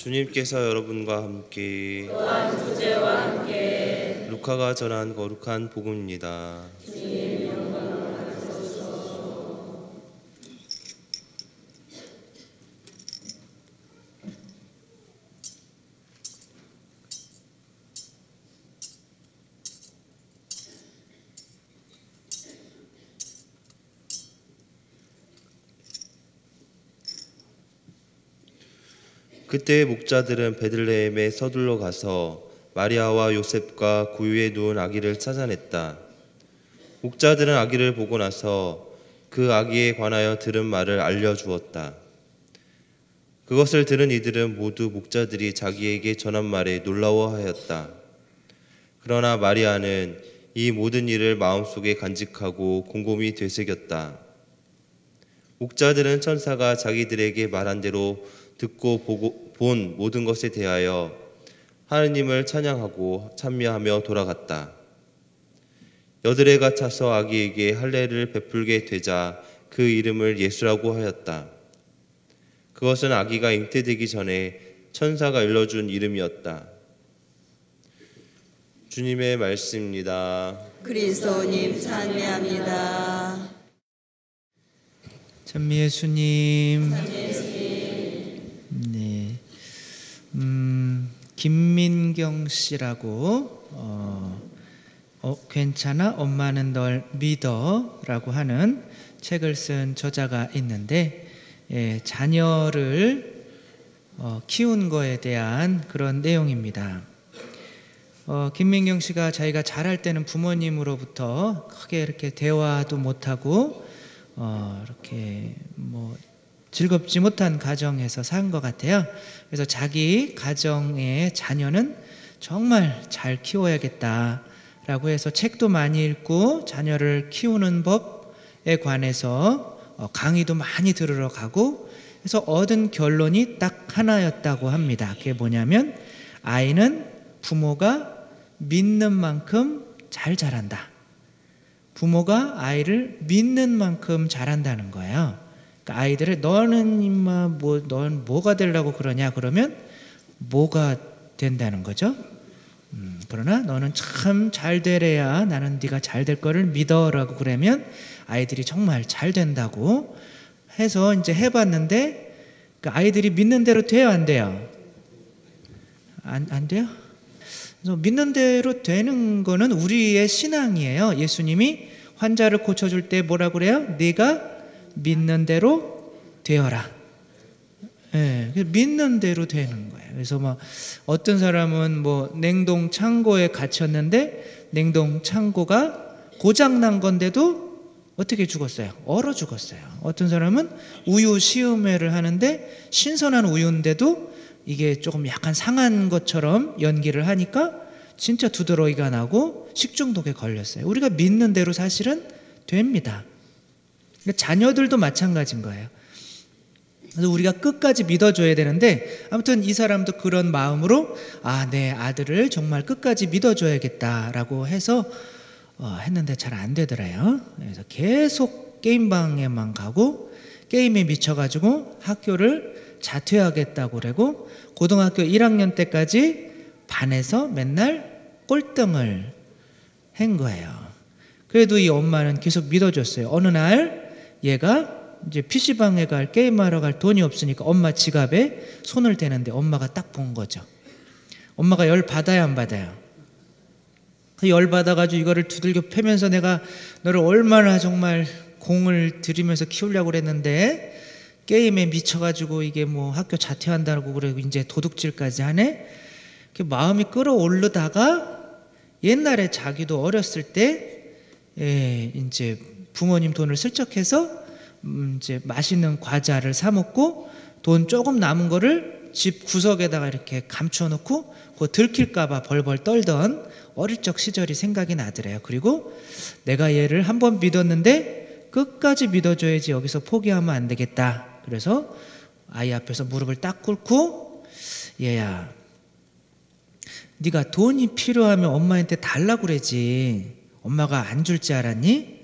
주님께서 여러분과 함께 또한 주제와 함께 루카가 전한 거룩한 복음입니다. 주님 영광을 받으소서. 그때 목자들은 베들레헴에 서둘러 가서 마리아와 요셉과 구유에 누운 아기를 찾아냈다. 목자들은 아기를 보고 나서 그 아기에 관하여 들은 말을 알려주었다. 그것을 들은 이들은 모두 목자들이 자기에게 전한 말에 놀라워하였다. 그러나 마리아는 이 모든 일을 마음속에 간직하고 곰곰이 되새겼다. 목자들은 천사가 자기들에게 말한 대로 듣고 본 모든 것에 대하여 하느님을 찬양하고 찬미하며 돌아갔다. 여드레가 차서 아기에게 할례를 베풀게 되자 그 이름을 예수라고 하였다. 그것은 아기가 잉태되기 전에 천사가 일러준 이름이었다. 주님의 말씀입니다. 그리스도님 찬미합니다. 찬미 예수님. 네. 김민경 씨라고 괜찮아 엄마는 널 믿어라고 하는 책을 쓴 저자가 있는데, 자녀를 키운 거에 대한 그런 내용입니다. 김민경 씨가 자기가 자랄 때는 부모님으로부터 크게 이렇게 대화도 못하고 이렇게 뭐 즐겁지 못한 가정에서 산 것 같아요. 그래서 자기 가정의 자녀는 정말 잘 키워야겠다라고 해서 책도 많이 읽고 자녀를 키우는 법에 관해서 강의도 많이 들으러 가고, 그래서 얻은 결론이 딱 하나였다고 합니다. 그게 뭐냐면 아이는 부모가 믿는 만큼 잘 자란다. 부모가 아이를 믿는 만큼 자란다는 거예요. 그러니까 아이들을 너는 임마 넌 뭐가 되려고 그러냐 그러면 뭐가 된다는 거죠. 그러나 너는 참 잘 되래야 나는 네가 잘 될 거를 믿어라고 그러면 아이들이 정말 잘 된다고 해서 이제 해봤는데, 그 아이들이 믿는 대로 돼요, 안 돼요? 안 돼요? 그래서 믿는 대로 되는 거는 우리의 신앙이에요. 예수님이 환자를 고쳐줄 때 뭐라 그래요? 네가 믿는 대로 되어라. 믿는 대로 되는 거예요. 그래서 막 어떤 사람은 뭐 냉동 창고에 갇혔는데 냉동 창고가 고장 난 건데도 어떻게 죽었어요? 얼어 죽었어요. 어떤 사람은 우유 시음회를 하는데 신선한 우유인데도 이게 조금 약간 상한 것처럼 연기를 하니까 진짜 두드러기가 나고 식중독에 걸렸어요. 우리가 믿는 대로 사실은 됩니다. 자녀들도 마찬가지인 거예요. 그래서 우리가 끝까지 믿어줘야 되는데, 아무튼 이 사람도 그런 마음으로 내 아들을 정말 끝까지 믿어줘야겠다라고 해서 했는데 잘 안 되더래요. 그래서 계속 게임방에만 가고 게임에 미쳐가지고 학교를 자퇴하겠다고 그러고 고등학교 1학년 때까지 반에서 맨날 꼴등을 한 거예요. 그래도 이 엄마는 계속 믿어줬어요. 어느 날 얘가 이제 PC방에 게임하러 갈 돈이 없으니까 엄마 지갑에 손을 대는데 엄마가 딱 본 거죠. 엄마가 열 받아야 안 받아요? 그 열 받아가지고 이거를 두들겨 패면서 내가 너를 얼마나 정말 공을 들이면서 키우려고 그랬는데 게임에 미쳐가지고 이게 뭐 학교 자퇴한다고 그러고 이제 도둑질까지 하네? 마음이 끌어오르다가 옛날에 자기도 어렸을 때 이제 부모님 돈을 슬쩍해서 이제 맛있는 과자를 사 먹고 돈 조금 남은 거를 집 구석에다가 이렇게 감춰놓고 그거 들킬까봐 벌벌 떨던 어릴 적 시절이 생각이 나더래요. 그리고 내가 얘를 한번 믿었는데 끝까지 믿어줘야지 여기서 포기하면 안 되겠다. 그래서 아이 앞에서 무릎을 딱 꿇고 얘야, 네가 돈이 필요하면 엄마한테 달라고 그러지 엄마가 안 줄 줄 알았니?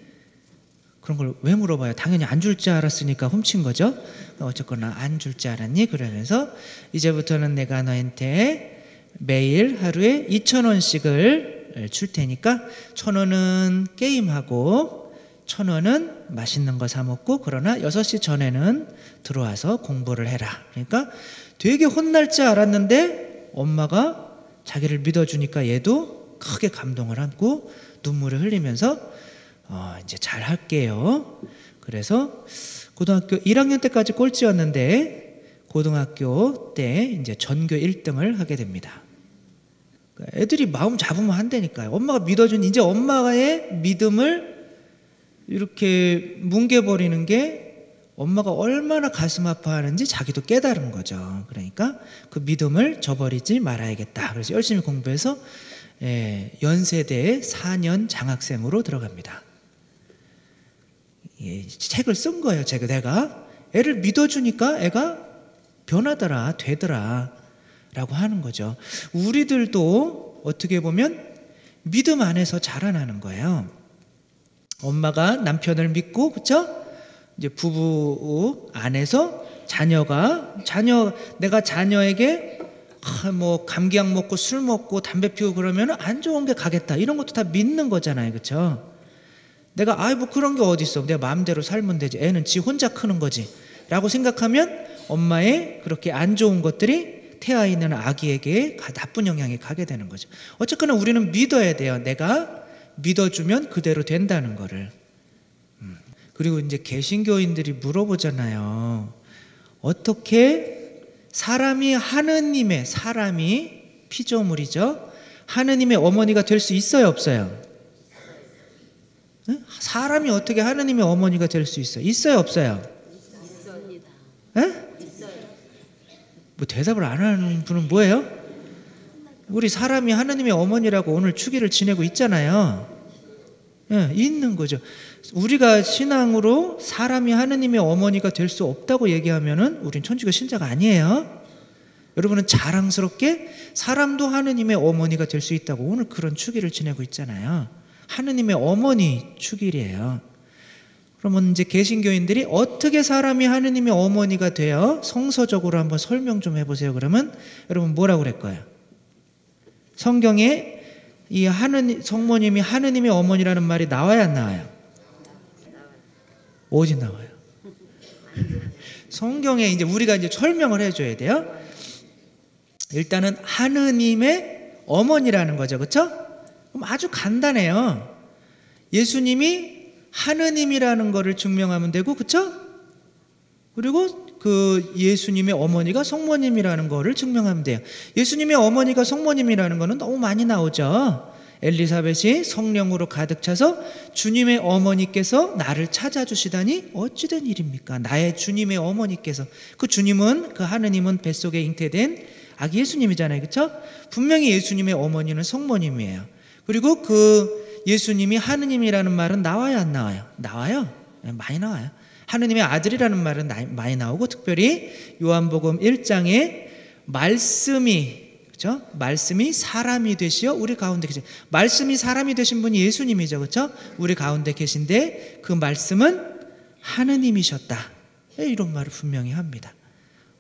그런 걸 왜 물어봐요? 당연히 안 줄 줄 알았으니까 훔친 거죠. 어쨌거나 안 줄 줄 알았니? 그러면서 이제부터는 내가 너한테 매일 하루에 2,000원씩을 줄 테니까 1,000원은 게임하고 1,000원은 맛있는 거 사 먹고, 그러나 6시 전에는 들어와서 공부를 해라. 그러니까 되게 혼날 줄 알았는데 엄마가 자기를 믿어주니까 얘도 크게 감동을 하고 눈물을 흘리면서 이제 잘 할게요. 그래서 고등학교 1학년 때까지 꼴찌였는데 고등학교 때 이제 전교 1등을 하게 됩니다. 애들이 마음 잡으면 한다니까요. 엄마가 믿어준, 이제 엄마의 믿음을 이렇게 뭉개버리는 게 엄마가 얼마나 가슴 아파하는지 자기도 깨달은 거죠. 그러니까 그 믿음을 저버리지 말아야겠다. 그래서 열심히 공부해서 연세대에 4년 장학생으로 들어갑니다. 책을 쓴 거예요. 내가 애를 믿어주니까 애가 변하더라, 되더라 라고 하는 거죠. 우리들도 어떻게 보면 믿음 안에서 자라나는 거예요. 엄마가 남편을 믿고, 그쵸? 이제 부부 안에서 내가 자녀에게 뭐 감기약 먹고 술 먹고 담배 피우고 그러면 안 좋은 게 가겠다, 이런 것도 다 믿는 거잖아요. 그쵸? 내가 뭐 그런 게 어디 있어, 내 마음대로 살면 되지, 애는 지 혼자 크는 거지 라고 생각하면 엄마의 그렇게 안 좋은 것들이 태아 있는 아기에게 나쁜 영향이 가게 되는 거죠. 어쨌거나 우리는 믿어야 돼요. 내가 믿어주면 그대로 된다는 거를. 그리고 이제 개신교인들이 물어보잖아요. 어떻게 사람이 피조물이죠, 하느님의 어머니가 될 수 있어요, 없어요? 사람이 어떻게 하느님의 어머니가 될 수 있어요? 있어요, 없어요? 있습니다. 있어요. 뭐 대답을 안 하는 분은 뭐예요? 우리 사람이 하느님의 어머니라고 오늘 축일을 지내고 있잖아요. 있는 거죠. 우리가 신앙으로 사람이 하느님의 어머니가 될 수 없다고 얘기하면은 우린 천주교 신자가 아니에요. 여러분은 자랑스럽게 사람도 하느님의 어머니가 될 수 있다고 오늘 그런 축일을 지내고 있잖아요. 하느님의 어머니 축일이에요. 그러면 이제 개신교인들이 어떻게 사람이 하느님의 어머니가 돼요? 성서적으로 한번 설명 좀 해보세요. 그러면 여러분 뭐라고 그럴 거예요? 성경에 이 성모님이 하느님의 어머니라는 말이 나와야 안 나와요? 어디 나와요? 성경에 이제 우리가 이제 설명을 해줘야 돼요. 일단은 하느님의 어머니라는 거죠, 그렇죠? 그럼 아주 간단해요. 예수님이 하느님이라는 거를 증명하면 되고, 그렇죠? 그리고 그 예수님의 어머니가 성모님이라는 거를 증명하면 돼요. 예수님의 어머니가 성모님이라는 거는 너무 많이 나오죠. 엘리사벳이 성령으로 가득 차서 주님의 어머니께서 나를 찾아주시다니 어찌된 일입니까? 나의 주님의 어머니께서, 그 주님은, 그 하느님은 뱃속에 잉태된 아기 예수님이잖아요, 그렇죠? 분명히 예수님의 어머니는 성모님이에요. 그리고 그 예수님이 하느님이라는 말은 나와요, 안 나와요? 나와요. 많이 나와요. 하느님의 아들이라는 말은 많이 나오고, 특별히 요한복음 1장에 말씀이, 그렇죠? 말씀이 사람이 되시어 우리 가운데 계신, 말씀이 사람이 되신 분이 예수님이죠, 그렇죠? 우리 가운데 계신데 그 말씀은 하느님이셨다, 이런 말을 분명히 합니다.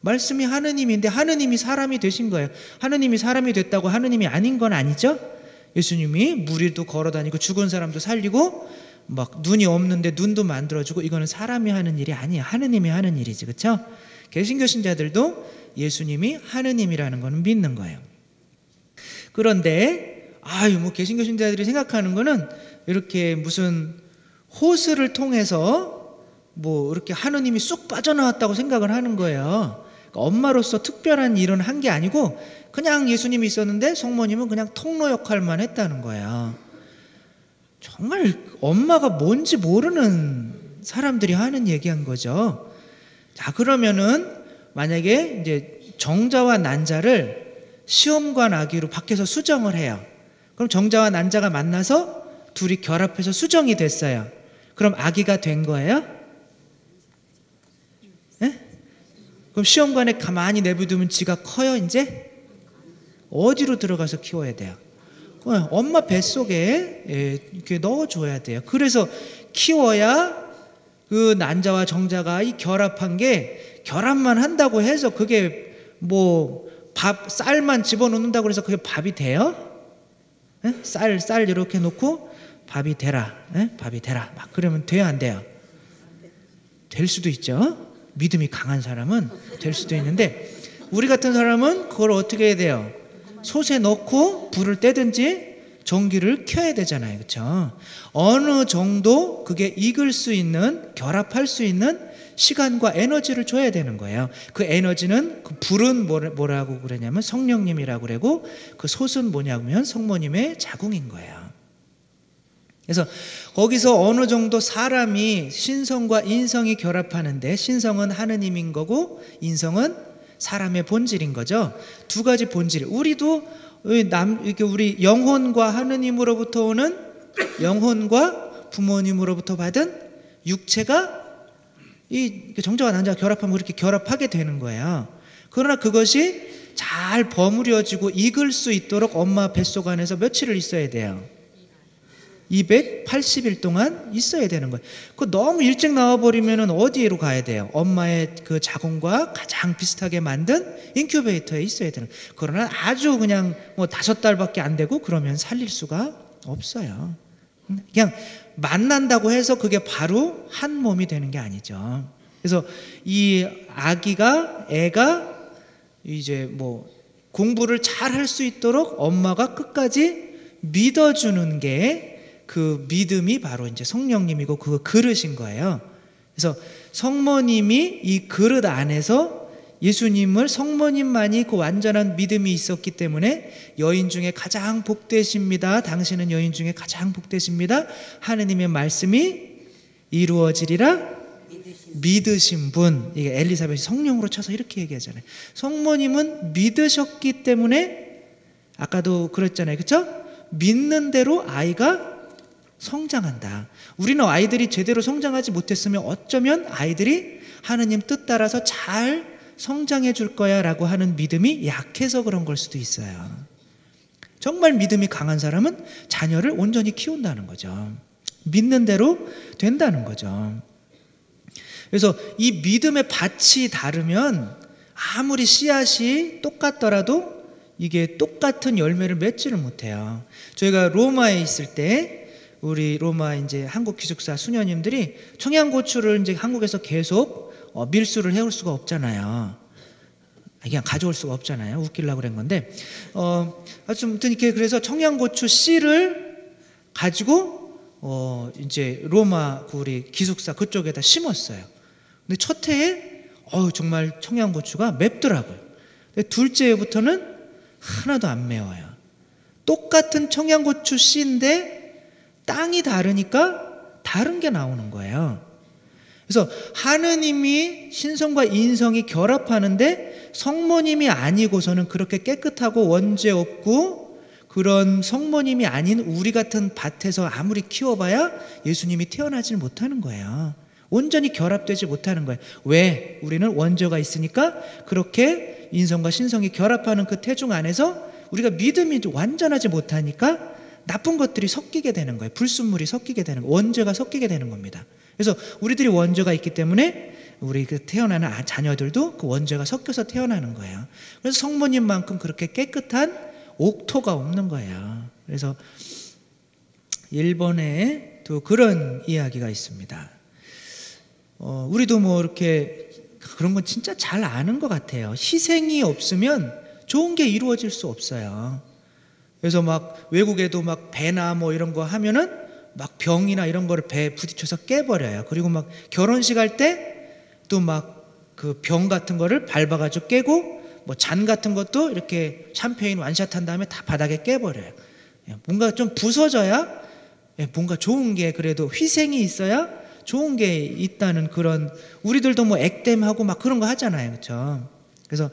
말씀이 하느님인데 하느님이 사람이 되신 거예요. 하느님이 사람이 됐다고 하느님이 아닌 건 아니죠? 예수님이 무리도 걸어다니고 죽은 사람도 살리고 막 눈이 없는데 눈도 만들어주고, 이거는 사람이 하는 일이 아니에요. 하느님이 하는 일이지, 그렇죠? 개신교 신자들도 예수님이 하느님이라는 거는 믿는 거예요. 그런데 뭐 개신교 신자들이 생각하는 거는 이렇게 무슨 호스를 통해서 뭐 이렇게 하느님이 쑥 빠져나왔다고 생각을 하는 거예요. 그러니까 엄마로서 특별한 일은 한 게 아니고 그냥 예수님이 있었는데 성모님은 그냥 통로 역할만 했다는 거예요. 정말 엄마가 뭔지 모르는 사람들이 하는 얘기한 거죠. 자, 그러면은 만약에 이제 정자와 난자를 시험관 아기로 밖에서 수정을 해요. 그럼 정자와 난자가 만나서 둘이 결합해서 수정이 됐어요. 그럼 아기가 된 거예요? 네? 그럼 시험관에 가만히 내버두면 지가 커요, 이제? 어디로 들어가서 키워야 돼요? 엄마 뱃속에 이렇게 넣어줘야 돼요. 그래서 키워야 그 난자와 정자가 이 결합한 게 결합만 한다고 해서 그게 뭐 쌀만 집어넣는다고 해서 그게 밥이 돼요? 에? 쌀 이렇게 놓고 밥이 되라, 밥이 되라 막 그러면 돼요, 안 돼요? 될 수도 있죠. 믿음이 강한 사람은 될 수도 있는데 우리 같은 사람은 그걸 어떻게 해야 돼요? 솥에 넣고 불을 떼든지 전기를 켜야 되잖아요, 그렇죠? 어느 정도 그게 익을 수 있는, 결합할 수 있는 시간과 에너지를 줘야 되는 거예요. 그 에너지는, 그 불은 뭐라고 그러냐면 성령님이라고 그러고, 그 솥은 뭐냐면 성모님의 자궁인 거예요. 그래서 거기서 어느 정도 사람이 신성과 인성이 결합하는데, 신성은 하느님인 거고 인성은 사람의 본질인 거죠. 두 가지 본질. 우리도 이렇게 우리 영혼과 하느님으로부터 오는, 영혼과 부모님으로부터 받은 육체가 이 정자와 난자가 결합하면 그렇게 결합하게 되는 거예요. 그러나 그것이 잘 버무려지고 익을 수 있도록 엄마 뱃속 안에서 며칠을 있어야 돼요? 280일 동안 있어야 되는 거예요. 그 너무 일찍 나와버리면 어디로 가야 돼요? 엄마의 그 자궁과 가장 비슷하게 만든 인큐베이터에 있어야 되는 거예요. 그러나 아주 그냥 뭐 5달밖에 안 되고 그러면 살릴 수가 없어요. 그냥 만난다고 해서 그게 바로 한 몸이 되는 게 아니죠. 그래서 이 애가 이제 뭐 공부를 잘 할 수 있도록 엄마가 끝까지 믿어주는 게, 그 믿음이 바로 이제 성령님이고 그 그릇인 거예요. 그래서 성모님이 이 그릇 안에서 예수님을, 성모님만이 그 완전한 믿음이 있었기 때문에 여인 중에 가장 복되십니다. 당신은 여인 중에 가장 복되십니다. 하느님의 말씀이 이루어지리라 믿으신 분. 이게 엘리사벳이 성령으로 쳐서 이렇게 얘기하잖아요. 성모님은 믿으셨기 때문에, 아까도 그랬잖아요, 그렇죠? 믿는 대로 아이가 성장한다. 우리는 아이들이 제대로 성장하지 못했으면 어쩌면 아이들이 하느님 뜻 따라서 잘 성장해 줄 거야 라고 하는 믿음이 약해서 그런 걸 수도 있어요. 정말 믿음이 강한 사람은 자녀를 온전히 키운다는 거죠. 믿는 대로 된다는 거죠. 그래서 이 믿음의 밭이 다르면 아무리 씨앗이 똑같더라도 이게 똑같은 열매를 맺지를 못해요. 저희가 로마에 있을 때 우리 로마 이제 한국 기숙사 수녀님들이 청양고추를 이제 한국에서 계속 밀수를 해올 수가 없잖아요. 그냥 가져올 수가 없잖아요. 웃기려고 그런 건데, 아무튼 이렇게 그래서 청양고추 씨를 가지고 이제 로마 우리 기숙사 그쪽에다 심었어요. 근데 첫 해에 정말 청양고추가 맵더라고요. 근데 둘째 해부터는 하나도 안 매워요. 똑같은 청양고추 씨인데 땅이 다르니까 다른 게 나오는 거예요. 그래서 하느님이 신성과 인성이 결합하는데 성모님이 아니고서는 그렇게 깨끗하고 원죄 없고 그런 성모님이 아닌 우리 같은 밭에서 아무리 키워봐야 예수님이 태어나지 못하는 거예요. 온전히 결합되지 못하는 거예요. 왜? 우리는 원죄가 있으니까 그렇게 인성과 신성이 결합하는 그 태중 안에서 우리가 믿음이 완전하지 못하니까 나쁜 것들이 섞이게 되는 거예요. 불순물이 섞이게 되는 거예요. 원죄가 섞이게 되는 겁니다. 그래서 우리들이 원죄가 있기 때문에 우리 그 태어나는 자녀들도 그 원죄가 섞여서 태어나는 거예요. 그래서 성모님만큼 그렇게 깨끗한 옥토가 없는 거예요. 그래서 일본에 또 그런 이야기가 있습니다. 우리도 뭐 이렇게 그런 건 진짜 잘 아는 것 같아요. 희생이 없으면 좋은 게 이루어질 수 없어요. 그래서 막 외국에도 막 배나 뭐 이런 거 하면은 막 병이나 이런 거를 배에 부딪혀서 깨버려요. 그리고 막 결혼식 할 때 또 막 그 병 같은 거를 밟아가지고 깨고 뭐 잔 같은 것도 이렇게 샴페인 완샷한 다음에 다 바닥에 깨버려요. 뭔가 좀 부서져야 뭔가 좋은 게 그래도 희생이 있어야 좋은 게 있다는 그런, 우리들도 뭐 액땜하고 막 그런 거 하잖아요, 그렇죠? 그래서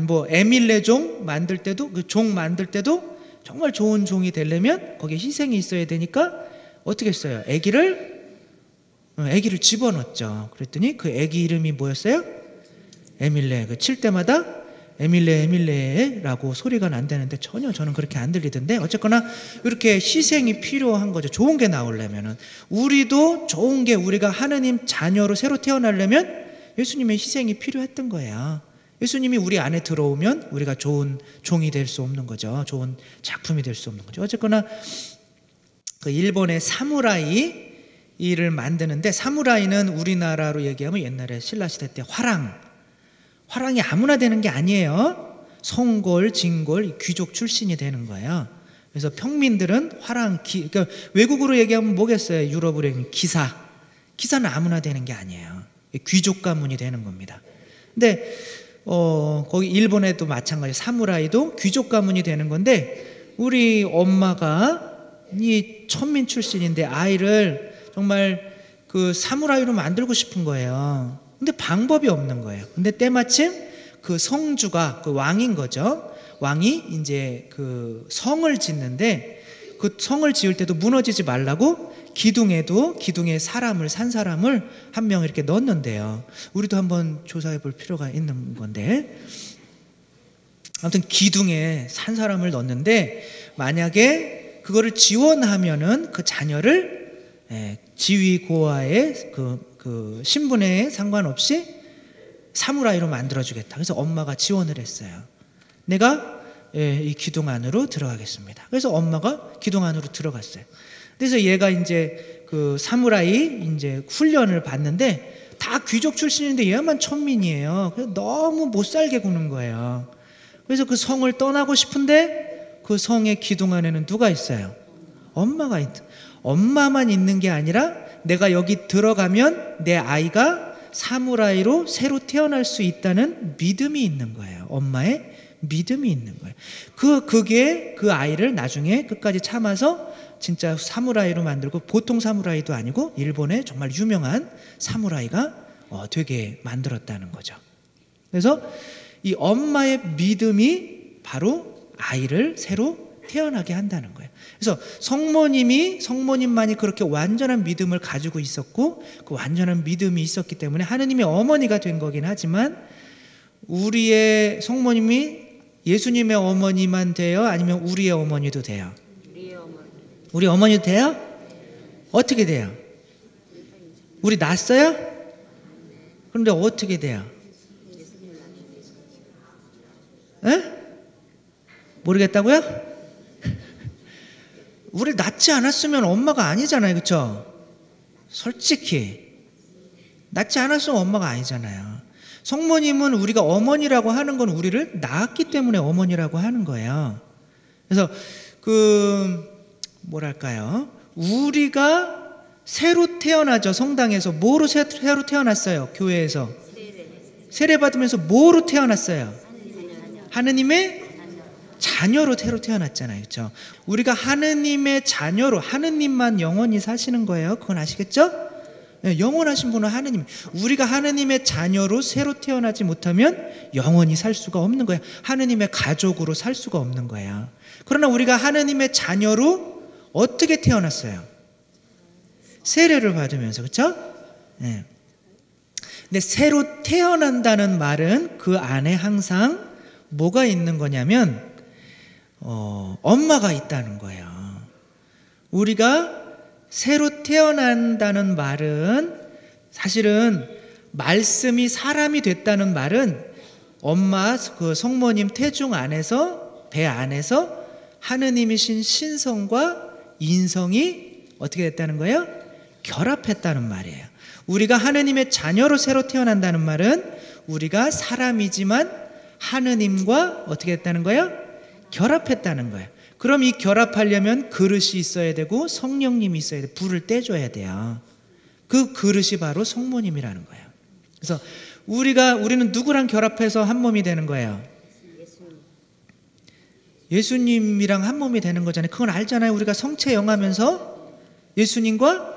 뭐 에밀레종 만들 때도 그 종 만들 때도 정말 좋은 종이 되려면 거기에 희생이 있어야 되니까 어떻게 했어요? 아기를 집어넣었죠. 그랬더니 그 아기 이름이 뭐였어요? 에밀레. 그 칠 때마다 에밀레 에밀레라고 소리가 난다는데 전혀 저는 그렇게 안 들리던데, 어쨌거나 이렇게 희생이 필요한 거죠. 좋은 게 나오려면은. 우리도 좋은 게, 우리가 하느님 자녀로 새로 태어나려면 예수님의 희생이 필요했던 거예요. 예수님이 우리 안에 들어오면 우리가 좋은 종이 될 수 없는 거죠. 좋은 작품이 될 수 없는 거죠. 어쨌거나 그 일본의 사무라이 이를 만드는데, 사무라이는 우리나라로 얘기하면 옛날에 신라시대 때 화랑이 아무나 되는 게 아니에요. 성골, 진골, 귀족 출신이 되는 거예요. 그래서 평민들은 그러니까 외국으로 얘기하면 뭐겠어요? 유럽으로 얘기하면 기사는 아무나 되는 게 아니에요. 귀족 가문이 되는 겁니다. 근데 거기 일본에도 마찬가지, 사무라이도 귀족 가문이 되는 건데, 우리 엄마가 이 천민 출신인데 아이를 정말 그 사무라이로 만들고 싶은 거예요. 근데 방법이 없는 거예요. 근데 때마침 그 성주가, 그 왕인 거죠. 왕이 이제 그 성을 짓는데, 그 성을 지을 때도 무너지지 말라고 기둥에 산 사람을 한 명 이렇게 넣었는데요. 우리도 한번 조사해 볼 필요가 있는 건데, 아무튼 기둥에 산 사람을 넣었는데, 만약에 그거를 지원하면은 그 자녀를 지위 고하의 그 신분에 상관없이 사무라이로 만들어주겠다. 그래서 엄마가 지원을 했어요. 내가 이 기둥 안으로 들어가겠습니다. 그래서 엄마가 기둥 안으로 들어갔어요. 그래서 얘가 이제 그 사무라이 이제 훈련을 받는데, 다 귀족 출신인데 얘만 천민이에요. 그래서 너무 못 살게 구는 거예요. 그래서 그 성을 떠나고 싶은데 그 성의 기둥 안에는 누가 있어요? 엄마만 있는 게 아니라, 내가 여기 들어가면 내 아이가 사무라이로 새로 태어날 수 있다는 믿음이 있는 거예요. 엄마의 믿음이 있는 거예요. 그게 그 아이를 나중에 끝까지 참아서 진짜 사무라이로 만들고, 보통 사무라이도 아니고 일본의 정말 유명한 사무라이가 되게 만들었다는 거죠. 그래서 이 엄마의 믿음이 바로 아이를 새로 태어나게 한다는 거예요. 그래서 성모님만이 그렇게 완전한 믿음을 가지고 있었고, 그 완전한 믿음이 있었기 때문에 하느님의 어머니가 된 거긴 하지만, 우리의 성모님이 예수님의 어머니만 돼요? 아니면 우리의 어머니도 돼요? 우리 어머니도 돼요? 어떻게 돼요? 우리 낳았어요? 그런데 어떻게 돼요? 모르겠다고요? 우리 낳지 않았으면 엄마가 아니잖아요. 그렇죠? 솔직히 낳지 않았으면 엄마가 아니잖아요. 성모님은 우리가 어머니라고 하는 건 우리를 낳았기 때문에 어머니라고 하는 거예요. 그래서 뭐랄까요? 우리가 새로 태어나죠. 성당에서 뭐로 새로 태어났어요? 교회에서 세례 받으면서 뭐로 태어났어요? 하느님의 자녀로 새로 태어났잖아요. 그렇죠? 우리가 하느님의 자녀로, 하느님만 영원히 사시는 거예요. 그건 아시겠죠? 네, 영원하신 분은 하느님. 우리가 하느님의 자녀로 새로 태어나지 못하면 영원히 살 수가 없는 거예요. 하느님의 가족으로 살 수가 없는 거예요. 그러나 우리가 하느님의 자녀로 어떻게 태어났어요? 세례를 받으면서. 그렇죠? 네. 근데 새로 태어난다는 말은 그 안에 항상 뭐가 있는 거냐면 엄마가 있다는 거예요. 우리가 새로 태어난다는 말은, 사실은 말씀이 사람이 됐다는 말은 엄마 그 성모님 태중 안에서, 배 안에서 하느님이신 신성과 인성이 어떻게 됐다는 거예요? 결합했다는 말이에요. 우리가 하느님의 자녀로 새로 태어난다는 말은 우리가 사람이지만 하느님과 어떻게 됐다는 거예요? 결합했다는 거예요. 그럼 이 결합하려면 그릇이 있어야 되고 성령님이 있어야 돼. 불을 떼줘야 돼요. 그 그릇이 바로 성모님이라는 거예요. 그래서 우리는 누구랑 결합해서 한 몸이 되는 거예요? 예수님이랑 한 몸이 되는 거잖아요. 그건 알잖아요. 우리가 성체 영하면서 예수님과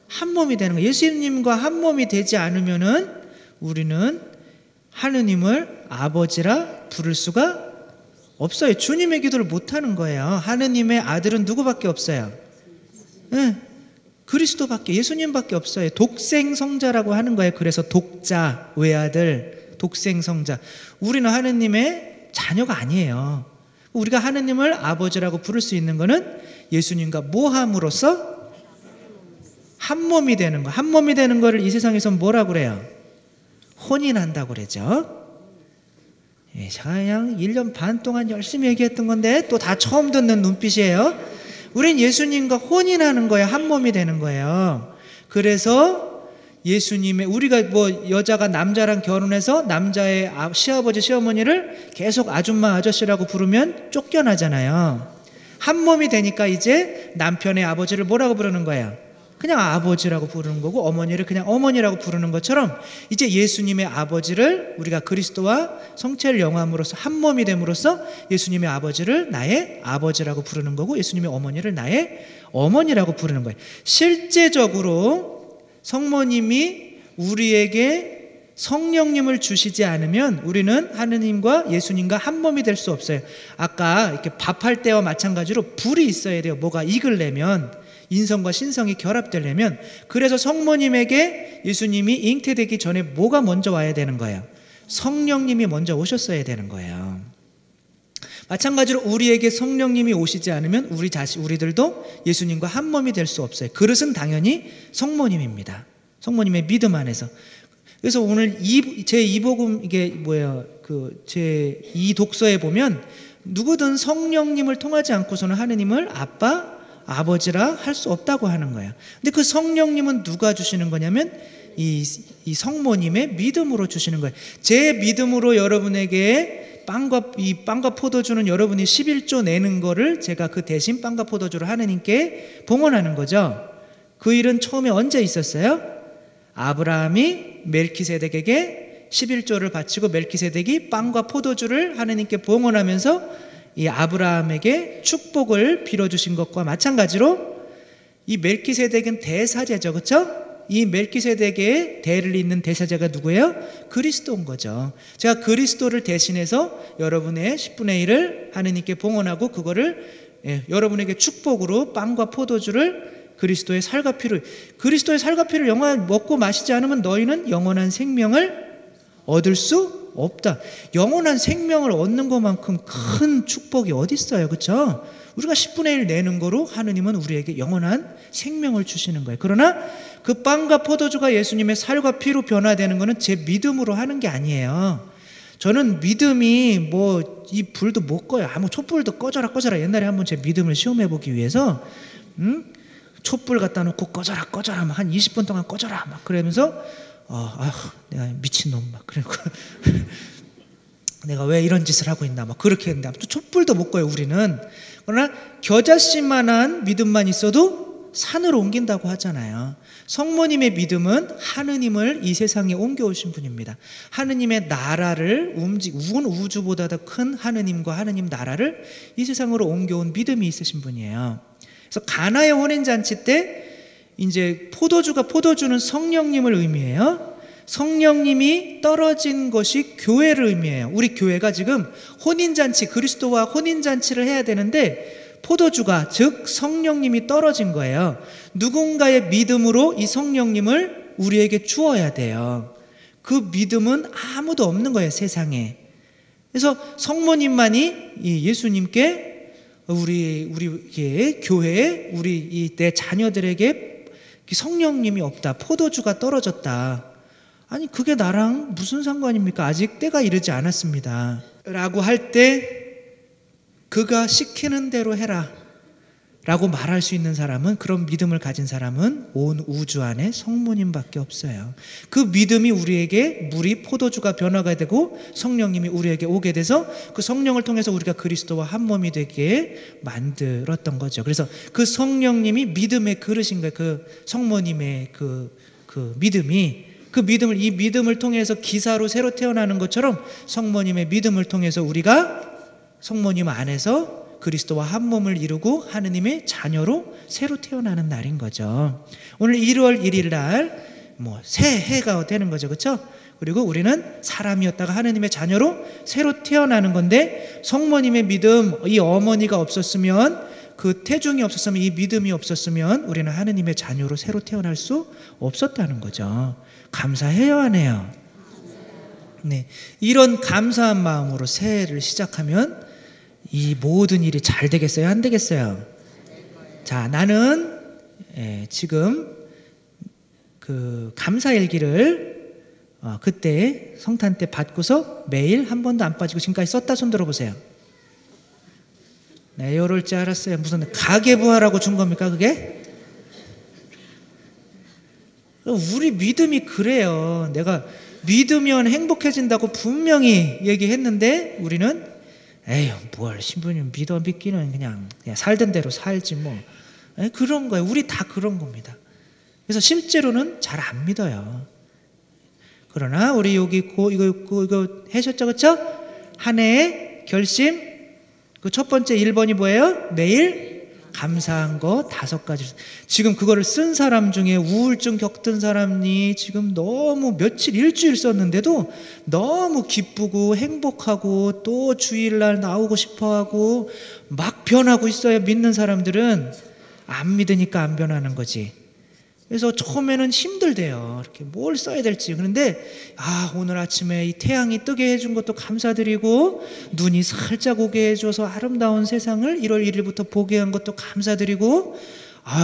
한 몸이 되는 거예요. 예수님과 한 몸이 되지 않으면은 우리는 하느님을 아버지라 부를 수가 없어요. 주님의 기도를 못하는 거예요. 하느님의 아들은 누구밖에 없어요? 네, 그리스도밖에, 예수님밖에 없어요. 독생 성자라고 하는 거예요. 그래서 독자, 외아들, 독생성자. 우리는 하느님의 자녀가 아니에요. 우리가 하느님을 아버지라고 부를 수 있는 것은 예수님과 모함으로써 한 몸이 되는 거. 한 몸이 되는 거를 이 세상에서 뭐라고 그래요? 혼인한다고 그러죠. 예, 제가 그냥 1년 반 동안 열심히 얘기했던 건데 또 다 처음 듣는 눈빛이에요. 우린 예수님과 혼인하는 거예요. 한 몸이 되는 거예요. 그래서 예수님의, 우리가 뭐 여자가 남자랑 결혼해서 남자의 시아버지 시어머니를 계속 아줌마 아저씨라고 부르면 쫓겨나잖아요. 한 몸이 되니까 이제 남편의 아버지를 뭐라고 부르는 거예요? 그냥 아버지라고 부르는 거고, 어머니를 그냥 어머니라고 부르는 것처럼 이제 예수님의 아버지를 우리가 그리스도와 성체를 영함으로써 한 몸이 됨으로써 예수님의 아버지를 나의 아버지라고 부르는 거고, 예수님의 어머니를 나의 어머니라고 부르는 거예요. 실제적으로 성모님이 우리에게 성령님을 주시지 않으면 우리는 하느님과 예수님과 한 몸이 될 수 없어요. 아까 이렇게 밥할 때와 마찬가지로 불이 있어야 돼요. 뭐가 익으려면, 인성과 신성이 결합되려면. 그래서 성모님에게 예수님이 잉태되기 전에 뭐가 먼저 와야 되는 거예요? 성령님이 먼저 오셨어야 되는 거예요. 마찬가지로 우리에게 성령님이 오시지 않으면 우리들도 예수님과 한 몸이 될 수 없어요. 그릇은 당연히 성모님입니다. 성모님의 믿음 안에서. 그래서 오늘 제 2복음, 이게 뭐예요? 제 2독서에 보면 누구든 성령님을 통하지 않고서는 하느님을 아빠, 아버지라 할 수 없다고 하는 거예요. 근데 그 성령님은 누가 주시는 거냐면 이 성모님의 믿음으로 주시는 거예요. 제 믿음으로 여러분에게 빵과 포도주는 여러분이 11조 내는 거를 제가 그 대신 빵과 포도주를 하느님께 봉헌하는 거죠. 그 일은 처음에 언제 있었어요? 아브라함이 멜키세덱에게 11조를 바치고 멜키세덱이 빵과 포도주를 하느님께 봉헌하면서 이 아브라함에게 축복을 빌어주신 것과 마찬가지로 이 멜키세덱은 대사제죠. 그렇죠? 이 멜키세덱의 대를 잇는 대사제가 누구예요? 그리스도인 거죠. 제가 그리스도를 대신해서 여러분의 10분의 1을 하느님께 봉헌하고 그거를 여러분에게 축복으로 빵과 포도주를 그리스도의 살과 피를, 그리스도의 살과 피를 영원히 먹고 마시지 않으면 너희는 영원한 생명을 얻을 수 없다. 영원한 생명을 얻는 것만큼 큰 축복이 어디 있어요? 그렇죠? 우리가 10분의 1 내는 거로 하느님은 우리에게 영원한 생명을 주시는 거예요. 그러나 그 빵과 포도주가 예수님의 살과 피로 변화되는 것은 제 믿음으로 하는 게 아니에요. 저는 믿음이 뭐 이 불도 못 꺼요. 촛불도 꺼져라 옛날에 한번 제 믿음을 시험해 보기 위해서 촛불 갖다 놓고 꺼져라 막 한 20분 동안 꺼져라 막 그러면서 내가 미친놈 막 그러고 내가 왜 이런 짓을 하고 있나 막 그렇게 했는데 아무튼 촛불도 못 꺼요 우리는. 그러나 겨자씨만한 믿음만 있어도 산을 옮긴다고 하잖아요. 성모님의 믿음은 하느님을 이 세상에 옮겨오신 분입니다. 하느님의 나라를 우주보다 더 큰 하느님과 하느님 나라를 이 세상으로 옮겨온 믿음이 있으신 분이에요. 그래서 가나의 혼인잔치 때 이제 포도주는 성령님을 의미해요. 성령님이 떨어진 것이 교회를 의미해요. 우리 교회가 지금 혼인잔치, 그리스도와 혼인잔치를 해야 되는데 포도주가 즉 성령님이 떨어진 거예요. 누군가의 믿음으로 이 성령님을 우리에게 주어야 돼요. 그 믿음은 아무도 없는 거예요 세상에. 그래서 성모님만이 이 예수님께 우리 교회에 내 자녀들에게 성령님이 없다, 포도주가 떨어졌다. 아니 그게 나랑 무슨 상관입니까? 아직 때가 이르지 않았습니다 라고 할 때 그가 시키는 대로 해라 라고 말할 수 있는 사람은, 그런 믿음을 가진 사람은 온 우주 안에 성모님밖에 없어요. 그 믿음이 우리에게 물이 포도주가 변화가 되고 성령님이 우리에게 오게 돼서 그 성령을 통해서 우리가 그리스도와 한 몸이 되게 만들었던 거죠. 그래서 그 성령님이 믿음의 그릇인 거예요. 그 성모님의 그 믿음이, 그 믿음을, 이 믿음을 통해서 기사로 새로 태어나는 것처럼 성모님의 믿음을 통해서 우리가 성모님 안에서 그리스도와 한 몸을 이루고 하느님의 자녀로 새로 태어나는 날인 거죠. 오늘 1월 1일 날 새 해가 되는 거죠. 그렇죠? 그리고 우리는 사람이었다가 하느님의 자녀로 새로 태어나는 건데, 성모님의 믿음, 이 어머니가 없었으면, 그 태중이 없었으면, 이 믿음이 없었으면 우리는 하느님의 자녀로 새로 태어날 수 없었다는 거죠. 감사해요, 안 해요? 네, 이런 감사한 마음으로 새해를 시작하면 이 모든 일이 잘 되겠어요? 안 되겠어요? 자, 나는 지금 그 감사일기를 그때 성탄 때 받고서 매일 한 번도 안 빠지고 지금까지 썼다. 손 들어보세요. 네, 이럴 줄 알았어요. 무슨 가계부하라고 준 겁니까 그게? 우리 믿음이 그래요. 내가 믿으면 행복해진다고 분명히 얘기했는데 우리는 에휴 뭘 신부님 믿기는 그냥 살던 대로 살지 뭐 그런 거예요. 우리 다 그런 겁니다. 그래서 실제로는 잘 안 믿어요. 그러나 우리 여기 이거 하셨죠, 그렇죠? 한 해의 결심 그 첫 번째 1번이 뭐예요? 매일 감사한 거 5가지. 지금 그거를 쓴 사람 중에 우울증 겪던 사람이 지금 너무 며칠 일주일 썼는데도 너무 기쁘고 행복하고 또 주일날 나오고 싶어하고 막 변하고 있어요. 믿는 사람들은 안 믿으니까 안 변하는 거지. 그래서 처음에는 힘들대요. 이렇게 뭘 써야 될지. 그런데 오늘 아침에 이 태양이 뜨게 해준 것도 감사드리고 눈이 살짝 오게 해줘서 아름다운 세상을 1월 1일부터 보게 한 것도 감사드리고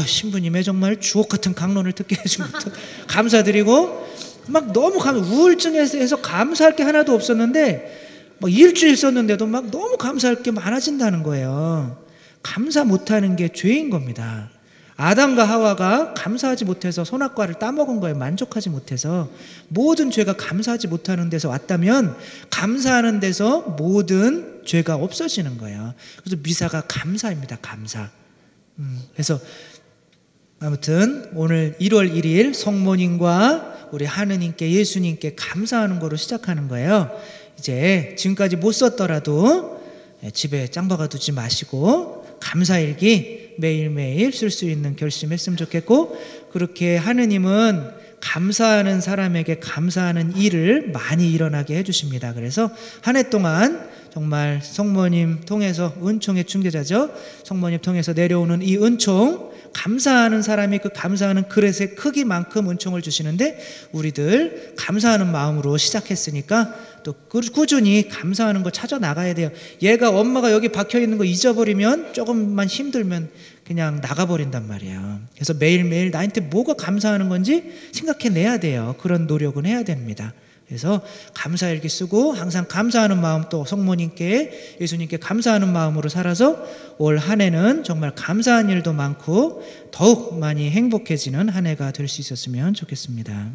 신부님의 정말 주옥 같은 강론을 듣게 해준 것도 감사드리고 막 너무 우울증에서 감사할 게 하나도 없었는데 막 일주일 썼는데도 막 너무 감사할 게 많아진다는 거예요. 감사 못하는 게 죄인 겁니다. 아담과 하와가 감사하지 못해서 선악과를 따먹은 거에 만족하지 못해서 모든 죄가 감사하지 못하는 데서 왔다면 감사하는 데서 모든 죄가 없어지는 거예요. 그래서 미사가 감사입니다. 감사. 그래서 아무튼 오늘 1월 1일 성모님과 우리 하느님께 예수님께 감사하는 거로 시작하는 거예요. 이제 지금까지 못 썼더라도 집에 짱 박아두지 마시고 감사일기 매일매일 쓸 수 있는 결심했으면 좋겠고 그렇게 하느님은 감사하는 사람에게 감사하는 일을 많이 일어나게 해주십니다. 그래서 한 해 동안 정말 성모님 통해서 은총의 중개자죠. 성모님 통해서 내려오는 이 은총 감사하는 사람이 그 감사하는 그릇의 크기만큼 은총을 주시는데 우리들 감사하는 마음으로 시작했으니까 또 꾸준히 감사하는 거 찾아 나가야 돼요. 얘가 엄마가 여기 박혀 있는 거 잊어버리면 조금만 힘들면 그냥 나가버린단 말이에요. 그래서 매일매일 나한테 뭐가 감사하는 건지 생각해내야 돼요. 그런 노력은 해야 됩니다. 그래서 감사일기 쓰고 항상 감사하는 마음 또 성모님께 예수님께 감사하는 마음으로 살아서 올 한 해는 정말 감사한 일도 많고 더욱 많이 행복해지는 한 해가 될 수 있었으면 좋겠습니다.